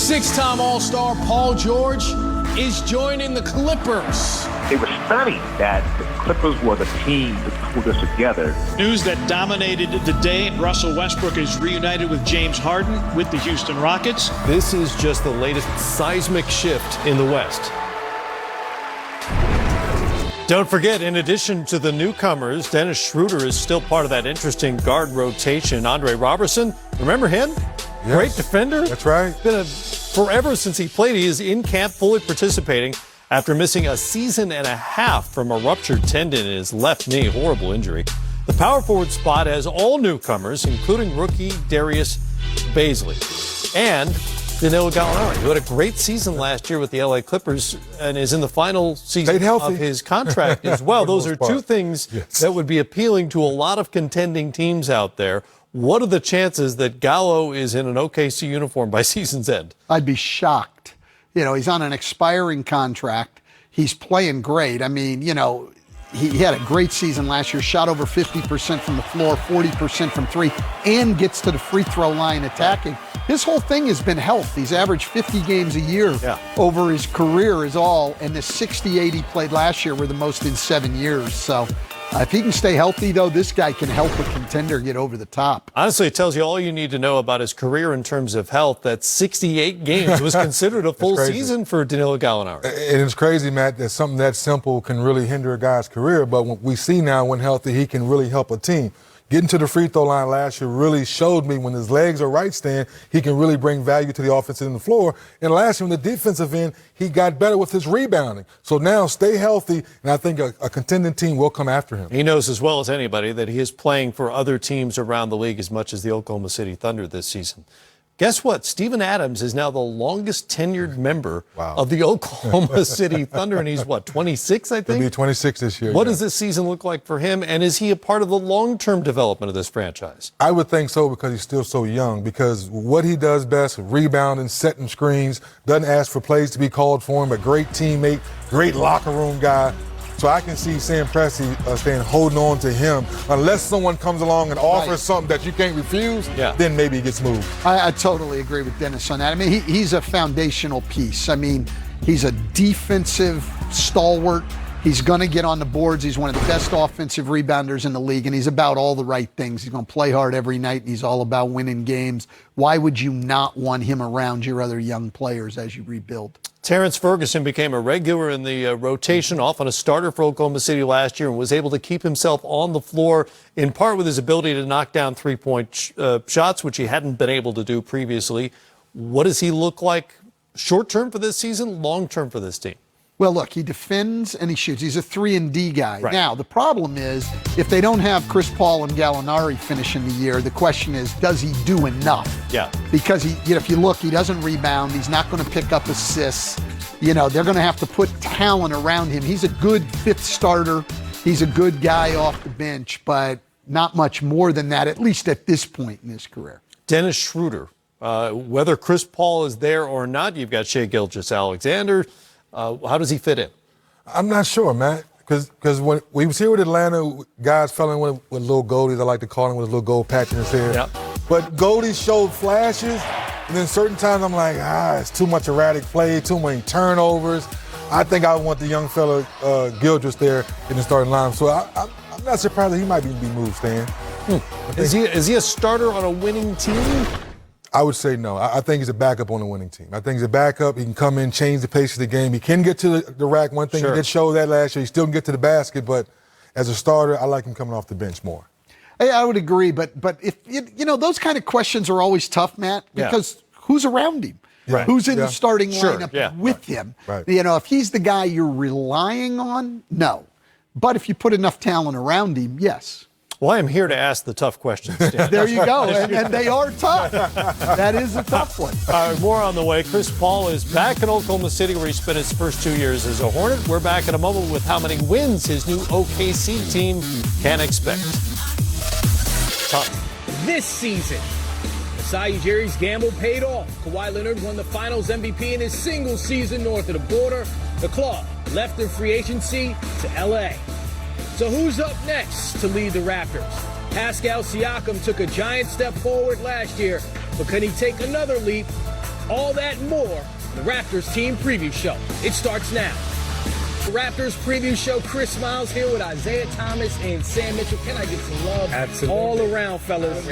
Six-time All-Star Paul George is joining the Clippers. It was stunning that the Clippers were the team that pulled us together. News that dominated the day, Russell Westbrook is reunited with James Harden with the Houston Rockets. This is just the latest seismic shift in the West. Don't forget, in addition to the newcomers, Dennis Schroeder is still part of that interesting guard rotation. Andre Robertson, remember him? Yes. Great defender. That's right. Been forever since he played. He is in camp, fully participating after missing a season and a half from a ruptured tendon in his left knee. Horrible injury. The power forward spot has all newcomers, including rookie Darius Bazley and Danilo Gallinari, who had a great season last year with the LA Clippers and is in the final season of his contract as well. Those are two things that would be appealing to a lot of contending teams out there. What are the chances that Gallo is in an OKC uniform by season's end? I'd be shocked. You know, he's on an expiring contract. He's playing great. I mean, you know, he had a great season last year, shot over 50% from the floor, 40% from three, and gets to the free throw line attacking. His whole thing has been health. He's averaged 50 games a year over his career is all, and the 68 he played last year were the most in 7 years. So if he can stay healthy, though, this guy can help a contender get over the top. Honestly, it tells you all you need to know about his career in terms of health. That 68 games was considered a full season for Danilo Gallinari. And it's crazy, Matt, that something that simple can really hinder a guy's career. But what we see now, when healthy, he can really help a team. Getting to the free throw line last year really showed me when his legs are right stand, he can really bring value to the offense in the floor. And last year on the defensive end, he got better with his rebounding. So now stay healthy, and I think a contending team will come after him. He knows as well as anybody that he is playing for other teams around the league as much as the Oklahoma City Thunder this season. Guess what? Steven Adams is now the longest tenured member of the Oklahoma City Thunder, and he's, 26, I think? He'll be 26 this year. What does this season look like for him, and is he a part of the long-term development of this franchise? I would think so because he's still so young, because what he does best, rebounding, setting screens, doesn't ask for plays to be called for him, a great teammate, great locker room guy. So I can see Sam Presti staying holding on to him. Unless someone comes along and offers something that you can't refuse, then maybe he gets moved. I totally agree with Dennis on that. I mean, he's a foundational piece. I mean, he's a defensive stalwart. He's going to get on the boards. He's one of the best offensive rebounders in the league, and he's about all the right things. He's going to play hard every night, and he's all about winning games. Why would you not want him around your other young players as you rebuild? Terrence Ferguson became a regular in the rotation, often a starter for Oklahoma City last year, and was able to keep himself on the floor in part with his ability to knock down three-point shots, which he hadn't been able to do previously. What does he look like short-term for this season, long-term for this team? Well, look, he defends and he shoots. He's a 3-and-D guy. Right. Now, the problem is if they don't have Chris Paul and Gallinari finishing the year, the question is, does he do enough? Yeah. Because if you look, he doesn't rebound. He's not going to pick up assists. You know, they're going to have to put talent around him. He's a good fifth starter. He's a good guy off the bench, but not much more than that, at least at this point in his career. Dennis Schroeder, whether Chris Paul is there or not, you've got Shai Gilgeous-Alexander. How does he fit in? I'm not sure, Matt, because when we was here with Atlanta, guys fell in with little goldies. I like to call him with a little gold patch in his hair. Yep. But goldies showed flashes, and then certain times I'm like, it's too much erratic play, too many turnovers. I think I want the young fella Gilgeous there in the starting line. So I'm not surprised that he might be moved, Stan. Is he a starter on a winning team? I would say no. I think he's a backup on a winning team. I think he's a backup. He can come in, change the pace of the game. He can get to the rack. One thing he did show that last year, he still can get to the basket, but as a starter, I like him coming off the bench more. Hey, I would agree, but if you know, those kind of questions are always tough, Matt, because who's around him? Right. Who's in the starting lineup with him? Right. You know, if he's the guy you're relying on, no. But if you put enough talent around him, yes. Well, I am here to ask the tough questions, Dan. There you go, and they are tough. That is a tough one. More on the way. Chris Paul is back in Oklahoma City, where he spent his first 2 years as a Hornet. We're back in a moment with how many wins his new OKC team can expect. This season, Masai Ujiri's gamble paid off. Kawhi Leonard won the Finals MVP in his single season north of the border. The Claw left in free agency to L.A. So who's up next to lead the Raptors? Pascal Siakam took a giant step forward last year, but can he take another leap All that and more, the Raptors Team Preview Show. It starts now. The Raptors Preview Show, Chris Miles here with Isaiah Thomas and Sam Mitchell. Can I get some love? Absolutely. All around, fellas.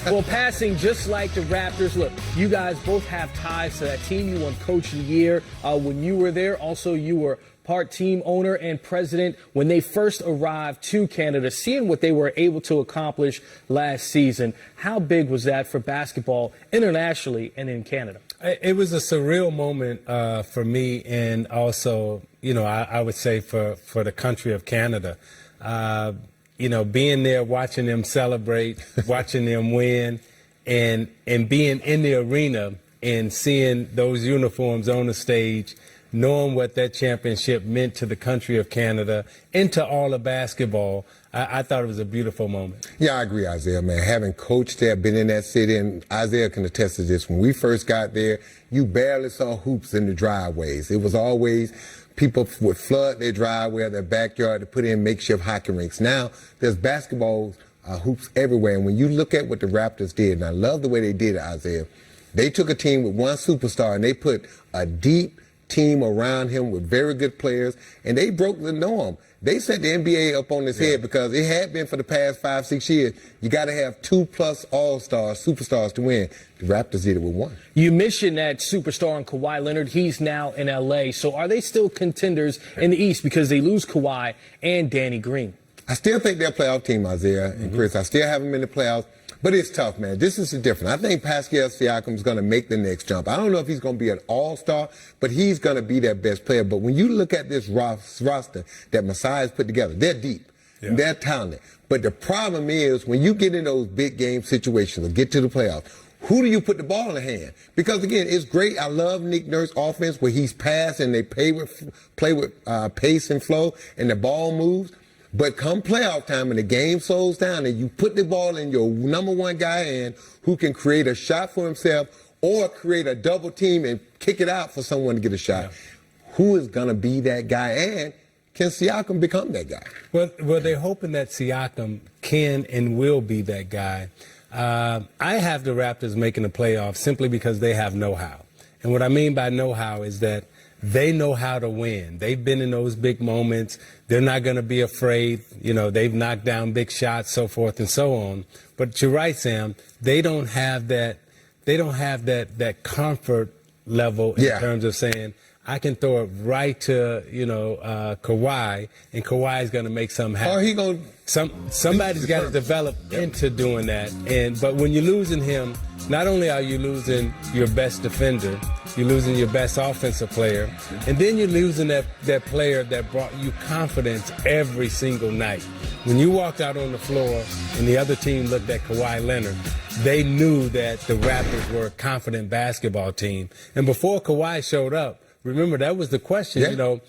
Well, passing just like the Raptors. Look, you guys both have ties to that team. You won Coach of the Year when you were there. Also, you were part team owner and president when they first arrived to Canada, seeing what they were able to accomplish last season. How big was that for basketball internationally and in Canada? It was a surreal moment for me, and also, I would say for the country of Canada. Being there, watching them celebrate, watching them win, and being in the arena and seeing those uniforms on the stage, knowing what that championship meant to the country of Canada and to all of basketball, I thought it was a beautiful moment. Yeah, I agree, Isaiah, man. Having coached there, been in that city, and Isaiah can attest to this. When we first got there, you barely saw hoops in the driveways. It was always people would flood their driveway or their backyard to put in makeshift hockey rinks. Now, there's basketball hoops everywhere. And when you look at what the Raptors did, and I love the way they did it, Isaiah, they took a team with one superstar and they put a deep team around him with very good players, and they broke the norm. They set the NBA up on its head because it had been for the past 5-6 years. You got to have 2+ all-stars, superstars to win. The Raptors did it with one. You mentioned that superstar in Kawhi Leonard. He's now in L.A. So are they still contenders in the East because they lose Kawhi and Danny Green? I still think they're a playoff team, Isaiah and Chris. I still have them in the playoffs. But it's tough, man. This is different. I think Pascal Siakam is going to make the next jump. I don't know if he's going to be an all-star, but he's going to be their best player. But when you look at this roster that Masai's put together, they're deep. Yeah. They're talented. But the problem is when you get in those big game situations or get to the playoffs, who do you put the ball in the hand? Because, again, it's great. I love Nick Nurse's offense where he's passed and they play with pace and flow and the ball moves. But come playoff time and the game slows down and you put the ball in your number one guy in who can create a shot for himself or create a double team and kick it out for someone to get a shot. Yeah. Who is going to be that guy? And can Siakam become that guy? Well, they're hoping that Siakam can and will be that guy. I have the Raptors making the playoffs simply because they have know-how. And what I mean by know-how is that they know how to win. They've been in those big moments. They're not going to be afraid. They've knocked down big shots, so forth and so on. But you're right, Sam. They don't have that. They don't have that comfort level in terms of saying, I can throw it right to, Kawhi, and Kawhi's going to make something happen. Or he going somebody's got to develop into doing that. But when you're losing him, not only are you losing your best defender, you're losing your best offensive player, and then you're losing that player that brought you confidence every single night. When you walked out on the floor and the other team looked at Kawhi Leonard, they knew that the Raptors were a confident basketball team. And before Kawhi showed up, remember, that was the question,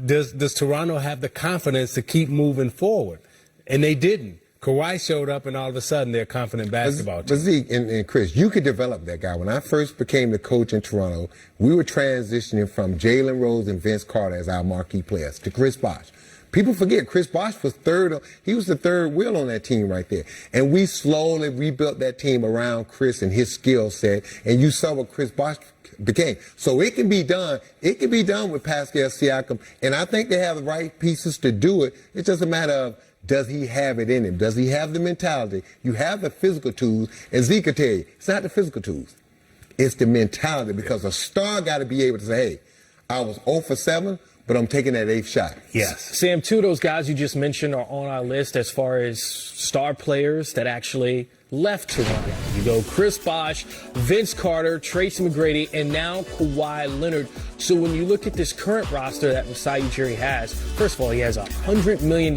does Toronto have the confidence to keep moving forward? And they didn't. Kawhi showed up, and all of a sudden, they're a confident basketball team. But Zeke and Chris, you could develop that guy. When I first became the coach in Toronto, we were transitioning from Jalen Rose and Vince Carter as our marquee players to Chris Bosh. People forget Chris Bosh was third. He was the third wheel on that team right there. And we slowly rebuilt that team around Chris and his skill set. And you saw what Chris Bosh became. So it can be done. It can be done with Pascal Siakam. And I think they have the right pieces to do it. It's just a matter of, does he have it in him? Does he have the mentality? You have the physical tools. And Zeke can tell you, it's not the physical tools. It's the mentality, because a star got to be able to say, hey, I was 0 for 7, but I'm taking that 8th shot. Yes. Sam, two of those guys you just mentioned are on our list as far as star players that actually left Toronto. You go Chris Bosh, Vince Carter, Tracy McGrady, and now Kawhi Leonard. So when you look at this current roster that Masai Ujiri has, first of all, he has $100 million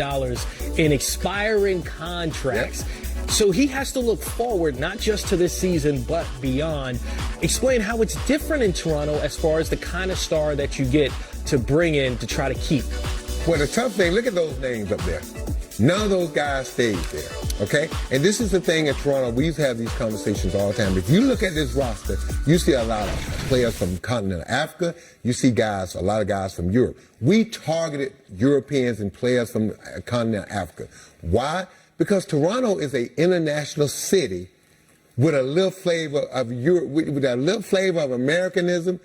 in expiring contracts. Yep. So he has to look forward, not just to this season, but beyond. Explain how it's different in Toronto as far as the kind of star that you get to bring in to try to keep. Well, the tough thing, look at those names up there. None of those guys stayed there, okay? And this is the thing in Toronto. We used to have these conversations all the time. If you look at this roster, you see a lot of players from continental Africa. You see a lot of guys from Europe. We targeted Europeans and players from continental Africa. Why? Because Toronto is an international city with a little flavor of with a little flavor of Americanism,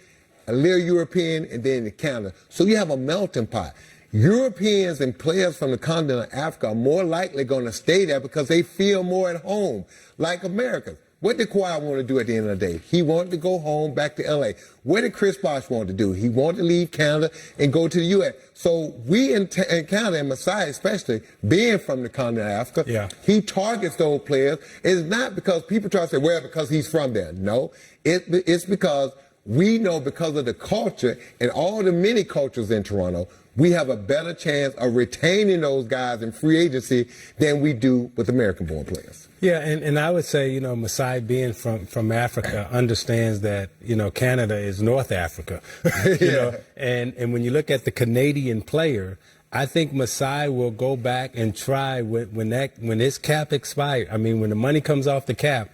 a little European, and then Canada. So you have a melting pot. Europeans and players from the continent of Africa are more likely going to stay there because they feel more at home, like Americans. What did Kawhi want to do at the end of the day? He wanted to go home, back to L.A. What did Chris Bosh want to do? He wanted to leave Canada and go to the U.S. So we in Canada, and Masai especially, being from the continent of Africa, he targets those players. It's not because people try to say, well, because he's from there. No, it's because we know because of the culture and all the many cultures in Toronto, we have a better chance of retaining those guys in free agency than we do with American-born players. Yeah, and I would say, Masai being from Africa understands that, Canada is North Africa. you know, and when you look at the Canadian player, I think Masai will go back and try when his cap expires. I mean, when the money comes off the cap,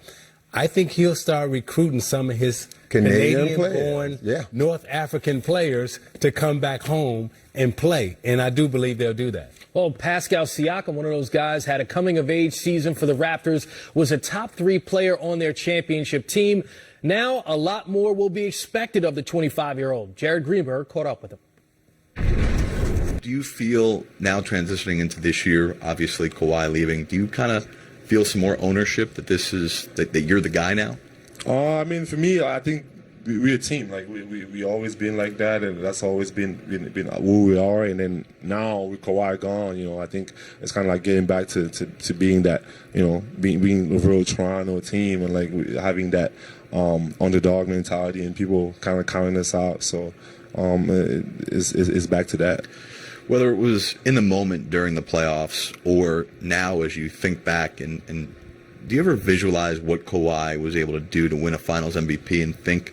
I think he'll start recruiting some of his Canadian-born North African players to come back home and play. And I do believe they'll do that. Well, Pascal Siakam, one of those guys, had a coming-of-age season for the Raptors, was a top 3 player on their championship team. Now, a lot more will be expected of the 25-year-old. Jared Greenberg caught up with him. Do you feel now transitioning into this year, obviously Kawhi leaving, do you kind of feel some more ownership that this is that you're the guy now? I mean, for me, I think we're a team. Like we always been like that, and that's always been who we are. And then now with Kawhi gone, I think it's kind of like getting back to being that, being a real Toronto team and like having that underdog mentality and people kind of counting us out. So it's back to that. Whether it was in the moment during the playoffs or now as you think back, and do you ever visualize what Kawhi was able to do to win a Finals MVP and think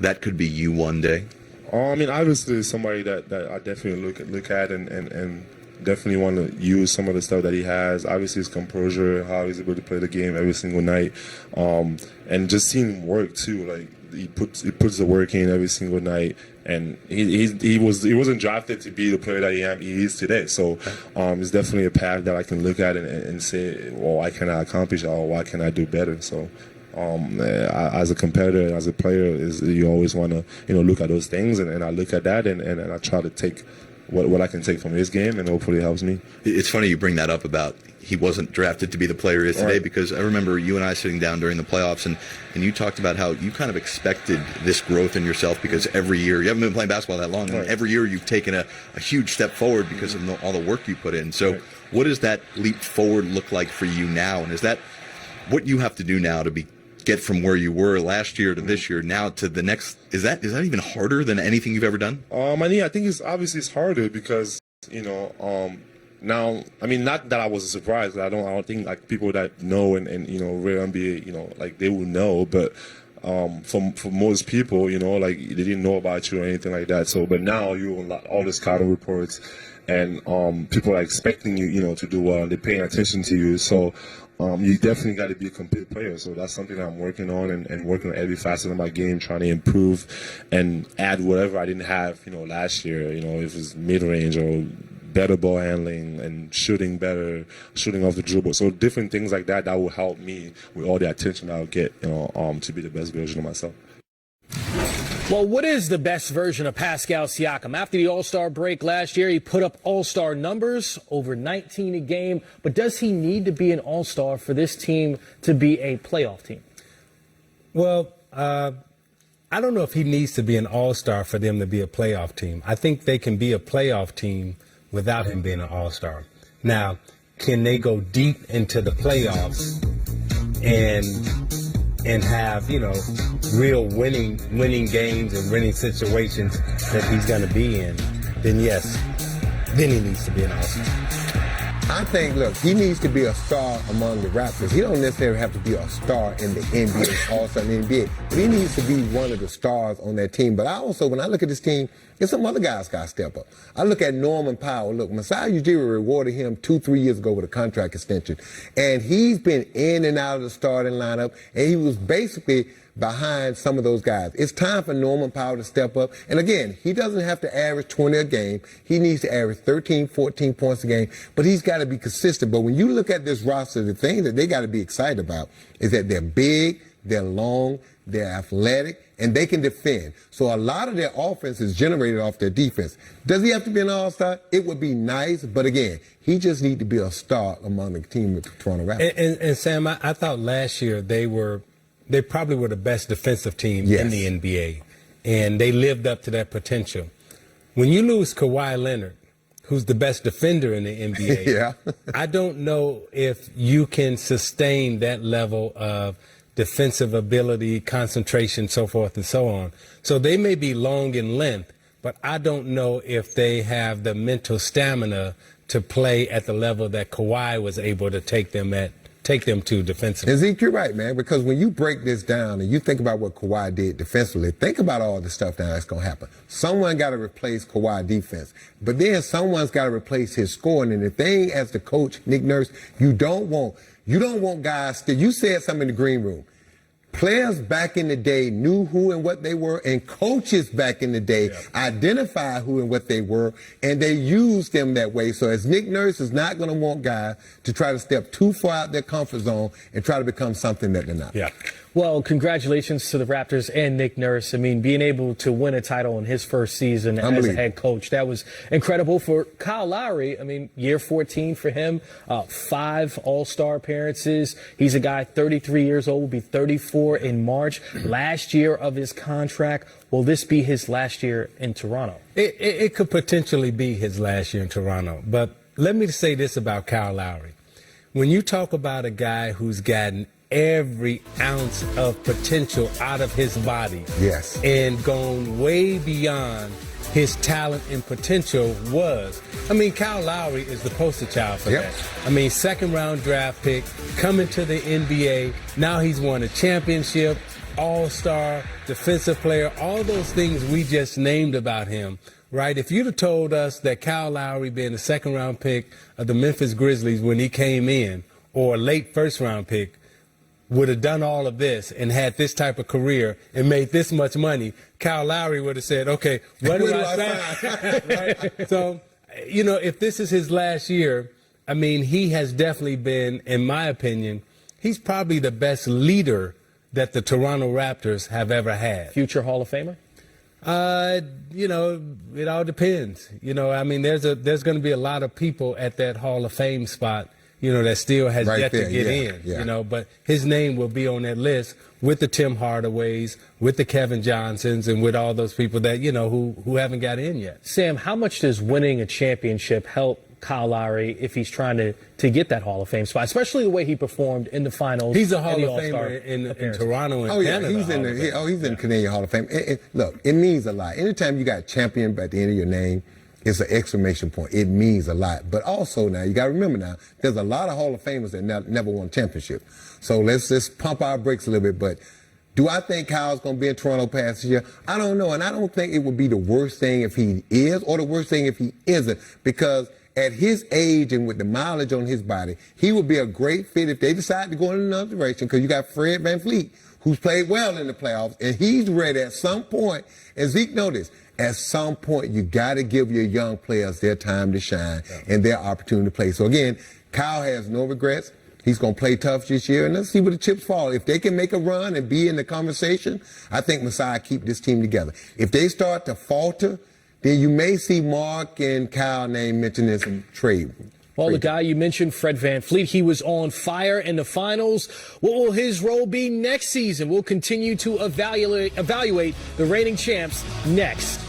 that could be you one day? I mean, obviously somebody that I definitely look at and definitely want to use some of the stuff that he has. Obviously his composure, how he's able to play the game every single night, and just seeing him work too. Like he puts the work in every single night. And he wasn't drafted to be the player that he is today. So it's definitely a path that I can look at and say, well, why can I accomplish that, or why can I do better? So as a competitor, as a player, you always want to look at those things, and I look at that and I try to take what I can take from his game, and hopefully it helps me. It's funny you bring that up about he wasn't drafted to be the player he is today, because I remember you and I sitting down during the playoffs, and you talked about how you kind of expected this growth in yourself because every year, you haven't been playing basketball that long, and every year you've taken a huge step forward because of all the work you put in. So what does that leap forward look like for you now? And is that what you have to do now to get from where you were last year to this year now to the next? Is that even harder than anything you've ever done? I think it's harder because now, I mean, not that I was surprised. I don't think like people that know and real NBA, like they will know. But for most people, like they didn't know about you or anything like that. So, but now you on all the scouting reports, and people are expecting you, to do well. They're paying attention to you. So. You definitely got to be a complete player. So that's something that I'm working on and working on every facet of my game, trying to improve and add whatever I didn't have, last year, if it's mid-range or better ball handling and shooting better, shooting off the dribble. So different things like that will help me with all the attention I'll get, to be the best version of myself. Well, what is the best version of Pascal Siakam? After the All-Star break last year, he put up All-Star numbers, over 19 a game. But does he need to be an All-Star for this team to be a playoff team? Well, I don't know if he needs to be an All-Star for them to be a playoff team. I think they can be a playoff team without him being an All-Star. Now, can they go deep into the playoffs and have, real winning games and winning situations that he's going to be in, then yes, then he needs to be an All-Star. I think, look, he needs to be a star among the Raptors. He don't necessarily have to be a star in the NBA, All-Star in the NBA, but he needs to be one of the stars on that team. But I also, when I look at this team, there's some other guys got to step up. I look at Norman Powell. Look, Masai Ujiri rewarded him 2-3 years ago with a contract extension, and he's been in and out of the starting lineup, and he was basically behind some of those guys. It's time for Norman Powell to step up. And again, he doesn't have to average 20 a game. He needs to average 13, 14 points a game, but he's got to be consistent. But when you look at this roster, the thing that they got to be excited about is that they're big, they're long, they're athletic, and they can defend. So a lot of their offense is generated off their defense. Does he have to be an all-star? It would be nice, but again, he just needs to be a star among the team with the Toronto Raptors. And Sam, I thought last year they probably were the best defensive team in the NBA, and they lived up to that potential. When you lose Kawhi Leonard, who's the best defender in the NBA, I don't know if you can sustain that level of defensive ability, concentration, so forth and so on. So they may be long in length, but I don't know if they have the mental stamina to play at the level that Kawhi was able to take them to defensively. Zeke, you're right, man, because when you break this down and you think about what Kawhi did defensively, think about all the stuff that's going to happen. Someone got to replace Kawhi defense, but then someone's got to replace his scoring. And the thing, as the coach, Nick Nurse, you don't want guys you said something in the green room. Players back in the day knew who and what they were, and coaches back in the day identified who and what they were, and they used them that way. So as Nick Nurse is not going to want guys to try to step too far out their comfort zone and try to become something that they're not. Yeah. Well, congratulations to the Raptors and Nick Nurse. I mean, being able to win a title in his first season as a head coach, that was incredible. For Kyle Lowry, I mean, year 14 for him, 5 All-Star appearances. He's a guy 33 years old, will be 34 in March. Last year of his contract. Will this be his last year in Toronto? It could potentially be his last year in Toronto. But let me say this about Kyle Lowry. When you talk about a guy who's gotten every ounce of potential out of his body, and gone way beyond his talent and potential was. I mean, Kyle Lowry is the poster child for that. I mean, second-round draft pick, coming to the NBA. Now he's won a championship, all-star, defensive player, all those things we just named about him, right? If you'd have told us that Kyle Lowry being the second-round pick of the Memphis Grizzlies when he came in, or a late first-round pick, would have done all of this and had this type of career and made this much money, Kyle Lowry would have said, okay, what do I sign? Right? So, you know, if this is his last year, I mean, he has definitely been, in my opinion, he's probably the best leader that the Toronto Raptors have ever had. Future Hall of Famer? You know, it all depends. You know, I mean, there's going to be a lot of people at that Hall of Fame spot, you know, that still has yet to get in, you know, but his name will be on that list with the Tim Hardaways, with the Kevin Johnsons, and with all those people that, you know, who haven't got in yet. Sam, how much does winning a championship help Kyle Lowry if he's trying to get that Hall of Fame spot, especially the way he performed in the finals? He's a Hall of Famer in Toronto and Canada. He's in the Canadian Hall of Fame. Look, it means a lot. Anytime you got champion at the end of your name, it's an exclamation point. It means a lot. But also now, you got to remember now, there's a lot of Hall of Famers that never won a championship. So let's just pump our brakes a little bit. But do I think Kyle's going to be in Toronto past this year? I don't know. And I don't think it would be the worst thing if he is or the worst thing if he isn't. Because at his age and with the mileage on his body, he would be a great fit if they decide to go in another direction. Because you got Fred VanVleet, who's played well in the playoffs, and he's ready at some point. And Zeke noticed, at some point, you got to give your young players their time to shine and their opportunity to play. So, again, Kyle has no regrets. He's going to play tough this year, and let's see where the chips fall. If they can make a run and be in the conversation, I think Masai keep this team together. If they start to falter, then you may see Mark and Kyle name mentioned in some trade. Well, the guy you mentioned, Fred VanVleet, he was on fire in the finals. What will his role be next season? We'll continue to evaluate the reigning champs next.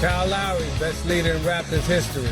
Kyle Lowry, best leader in Raptors history.